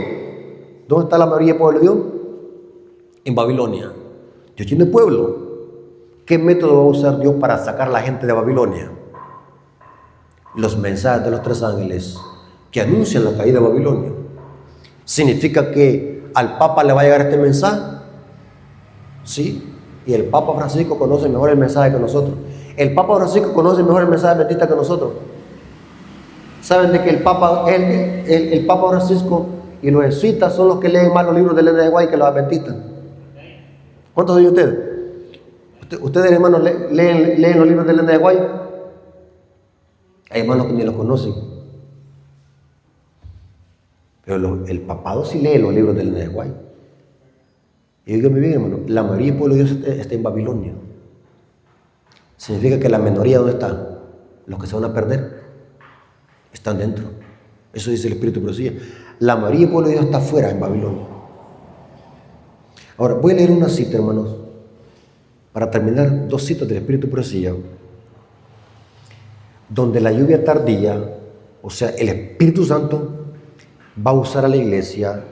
¿Dónde está la mayoría del pueblo de Dios? En Babilonia. Dios tiene pueblo. ¿Qué método va a usar Dios para sacar a la gente de Babilonia? Los mensajes de los tres ángeles que anuncian la caída de Babilonia. ¿Significa que al Papa le va a llegar este mensaje? Sí. Y el Papa Francisco conoce mejor el mensaje que nosotros. El Papa Francisco conoce mejor el mensaje adventista que nosotros. ¿Saben de que el Papa Francisco y los jesuitas son los que leen más los libros de Elena de White que los adventistas? ¿Cuántos de ustedes? ¿Ustedes, hermanos, leen los libros de Elena de White? Hay hermanos que ni los conocen. Pero el papado sí lee los libros de Elena de White. Y díganme bien, hermano, la mayoría del pueblo de Dios está en Babilonia. Significa que la minoría, ¿dónde está? Los que se van a perder están dentro. Eso dice el Espíritu de Profecía. La mayoría del pueblo de Dios está afuera, en Babilonia. Ahora, voy a leer una cita, hermanos, para terminar, dos citas del Espíritu de Profecía, donde la lluvia tardía, o sea, el Espíritu Santo va a usar a la iglesia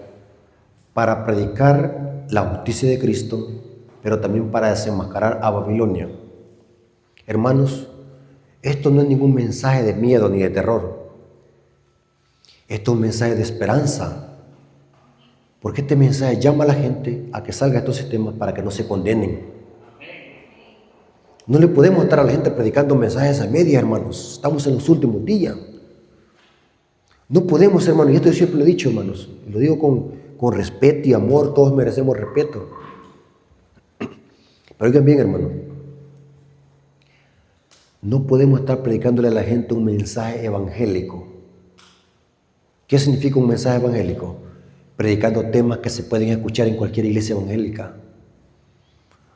para predicar la justicia de Cristo, pero también para desenmascarar a Babilonia. Hermanos, esto no es ningún mensaje de miedo ni de terror. Esto es un mensaje de esperanza, porque este mensaje llama a la gente a que salga de estos sistemas para que no se condenen. No le podemos estar a la gente predicando mensajes a media, hermanos. Estamos en los últimos días. No podemos, hermanos, y esto yo siempre lo he dicho, hermanos, lo digo con respeto y amor. Todos merecemos respeto. Pero oigan bien, hermanos, no podemos estar predicándole a la gente un mensaje evangélico. ¿Qué significa un mensaje evangélico? Predicando temas que se pueden escuchar en cualquier iglesia evangélica.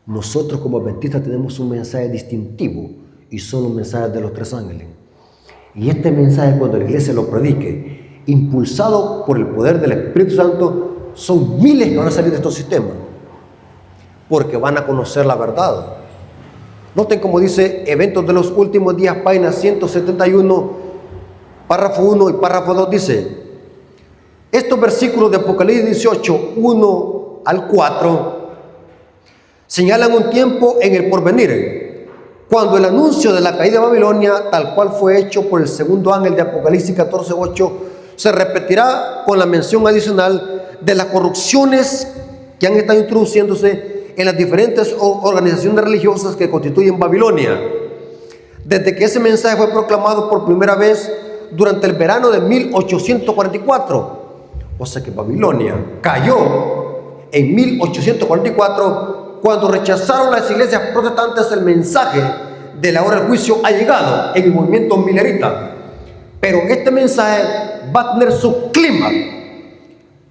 Nosotros como adventistas tenemos un mensaje distintivo y son los mensajes de los tres ángeles. Y este mensaje, cuando la iglesia lo predique, impulsado por el poder del Espíritu Santo, son miles que van a salir de estos sistemas, porque van a conocer la verdad. Noten como dice Eventos de los Últimos Días, página 171, párrafo 1 y párrafo 2, dice: estos versículos de Apocalipsis 18, 1 al 4, señalan un tiempo en el porvenir, cuando el anuncio de la caída de Babilonia, tal cual fue hecho por el segundo ángel de Apocalipsis 14, 8, se repetirá con la mención adicional de las corrupciones que han estado introduciéndose en las diferentes organizaciones religiosas que constituyen Babilonia, desde que ese mensaje fue proclamado por primera vez durante el verano de 1844. O sea que Babilonia cayó en 1844, cuando rechazaron las iglesias protestantes el mensaje de la hora del juicio ha llegado en el movimiento milerita. Pero este mensaje va a tener su clima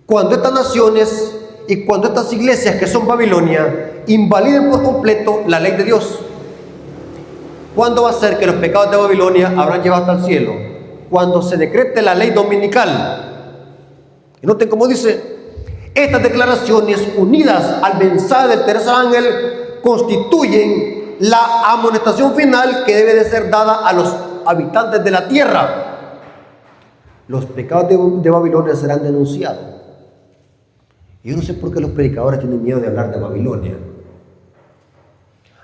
Cuando estas naciones y cuando estas iglesias que son Babilonia invaliden por completo la ley de Dios. ¿Cuándo va a ser que los pecados de Babilonia habrán llevado hasta el cielo? Cuando se decrete la ley dominical. Y noten cómo dice: estas declaraciones unidas al mensaje del tercer ángel constituyen la amonestación final que debe de ser dada a los habitantes de la tierra. Los pecados de Babilonia serán denunciados. Yo no sé por qué los predicadores tienen miedo de hablar de Babilonia.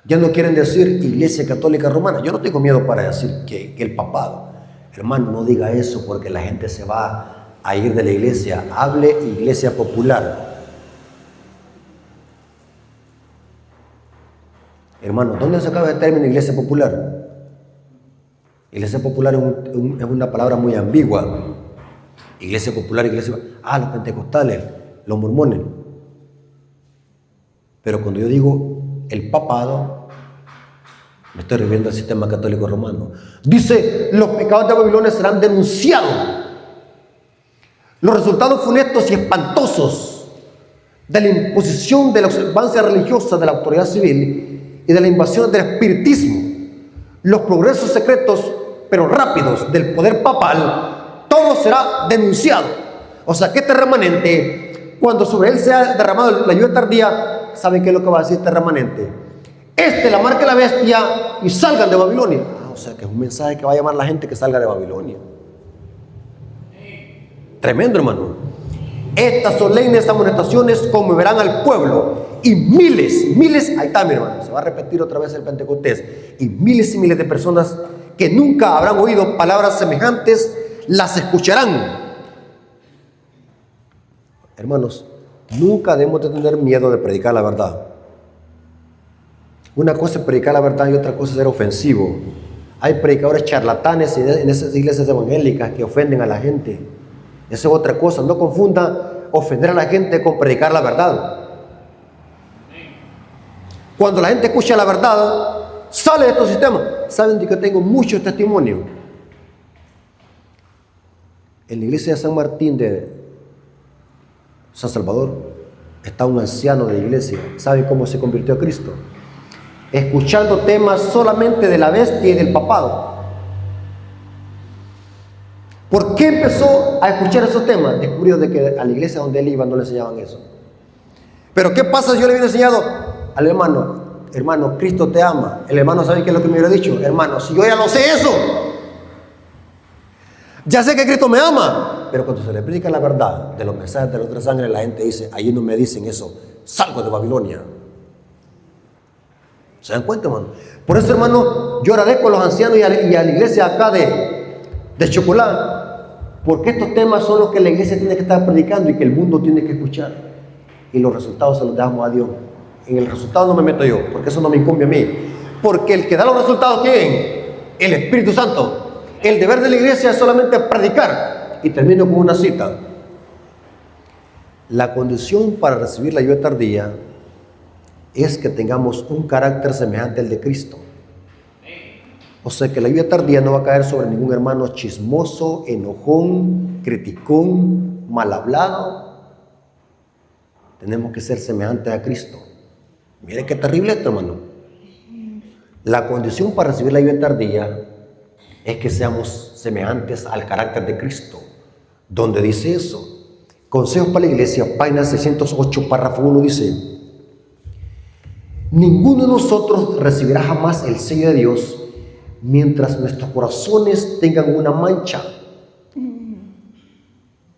Ya no quieren decir Iglesia Católica Romana. Yo no tengo miedo para decir que el papado. Hermano, no diga eso porque la gente se va a ir de la iglesia. Hable Iglesia Popular. Hermano, ¿dónde se acaba el término Iglesia Popular? Iglesia Popular es una palabra muy ambigua. Iglesia Popular, iglesia... los pentecostales, los mormones. Pero cuando yo digo el papado, me estoy refiriendo al sistema católico romano. Dice: los pecados de Babilonia serán denunciados. Los resultados funestos y espantosos de la imposición de la observancia religiosa de la autoridad civil y de la invasión del espiritismo, los progresos secretos pero rápidos del poder papal, todo será denunciado. O sea que este remanente, cuando sobre él sea derramado la lluvia tardía, ¿saben qué es lo que va a decir este remanente? La marca la bestia y salgan de Babilonia. O sea que es un mensaje que va a llamar a la gente que salga de Babilonia. Tremendo, hermano. Estas solemnes amonestaciones conmoverán al pueblo y miles, ahí está, mi hermano, se va a repetir otra vez el Pentecostés, y miles de personas que nunca habrán oído palabras semejantes las escucharán. Hermanos, nunca debemos de tener miedo de predicar la verdad. Una cosa es predicar la verdad y otra cosa es ser ofensivo. Hay predicadores charlatanes en esas iglesias evangélicas que ofenden a la gente. Esa es otra cosa. No confundan ofender a la gente con predicar la verdad. Cuando la gente escucha la verdad, sale de estos sistemas. Saben de que tengo muchos testimonios. En la iglesia de San Martín de San Salvador está un anciano de la iglesia. ¿Saben cómo se convirtió a Cristo? Escuchando temas solamente de la bestia y del papado. ¿Por qué empezó a escuchar esos temas? Descubrió de que a la iglesia donde él iba no le enseñaban eso. Pero ¿qué pasa si yo le hubiera enseñado al hermano, Cristo te ama? El hermano sabe qué es lo que me hubiera dicho. Hermano, si yo ya no sé eso, ya sé que Cristo me ama. Pero cuando se le predica la verdad de los mensajes de los tres ángeles, la gente dice: allí no me dicen eso, salgo de Babilonia. ¿Se dan cuenta, hermano? Por eso, hermano, yo agradezco a los ancianos y a la iglesia acá de Chocolá, porque estos temas son los que la iglesia tiene que estar predicando y que el mundo tiene que escuchar. Y los resultados se los damos a Dios. En el resultado no me meto yo, porque eso no me incumbe a mí. Porque el que da los resultados, ¿quién? El Espíritu Santo. El deber de la iglesia es solamente predicar. Y termino con una cita. La condición para recibir la lluvia tardía es que tengamos un carácter semejante al de Cristo. O sea que la lluvia tardía no va a caer sobre ningún hermano chismoso, enojón, criticón, mal hablado. Tenemos que ser semejantes a Cristo. Mire qué terrible esto, hermano. La condición para recibir la lluvia tardía es que seamos semejantes al carácter de Cristo. ¿Dónde dice eso? Consejos para la Iglesia, página 608, párrafo 1, dice: ninguno de nosotros recibirá jamás el sello de Dios mientras nuestros corazones tengan una mancha.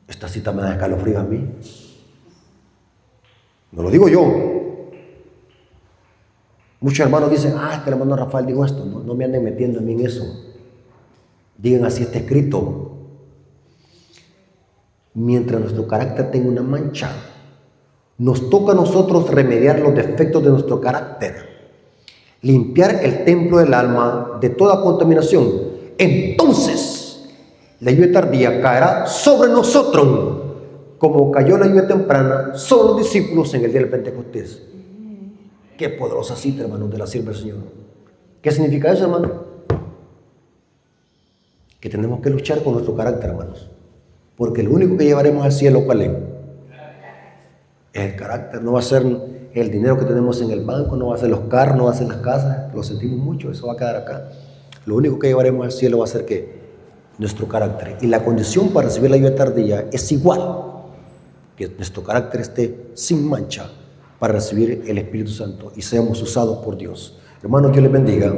Esta cita me da escalofrío a mí. No lo digo yo. Muchos hermanos dicen: el hermano Rafael dijo esto. No me anden metiendo a mí en eso. Digan: así está escrito. Mientras nuestro carácter tenga una mancha, nos toca a nosotros remediar los defectos de nuestro carácter, limpiar el templo del alma de toda contaminación. Entonces la lluvia tardía caerá sobre nosotros, como cayó la lluvia temprana sobre los discípulos en el día del Pentecostés. Qué poderosa cita, hermanos, de la sierva del Señor. ¿Qué significa eso, hermano? Que tenemos que luchar con nuestro carácter, hermanos, porque lo único que llevaremos al cielo, ¿cuál es? Es el carácter, no va a ser el dinero que tenemos en el banco, no va a ser los carros, no va a ser las casas, lo sentimos mucho, eso va a quedar acá. Lo único que llevaremos al cielo va a ser ¿qué? Nuestro carácter. Y la condición para recibir la vida tardía es igual, que nuestro carácter esté sin mancha para recibir el Espíritu Santo y seamos usados por Dios. Hermanos, Dios les bendiga.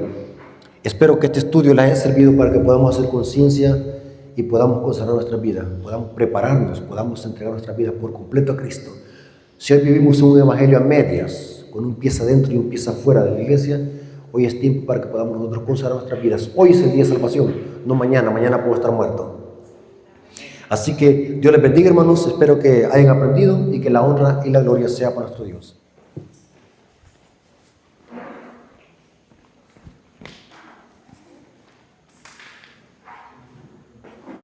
Espero que este estudio les haya servido para que podamos hacer conciencia y podamos consagrar nuestra vida, podamos prepararnos, podamos entregar nuestra vida por completo a Cristo. Si hoy vivimos un evangelio a medias, con un pie adentro y un pie afuera de la iglesia, hoy es tiempo para que podamos nosotros consagrar nuestras vidas. Hoy es el día de salvación, no mañana, mañana puedo estar muerto. Así que Dios les bendiga, hermanos, espero que hayan aprendido y que la honra y la gloria sea para nuestro Dios.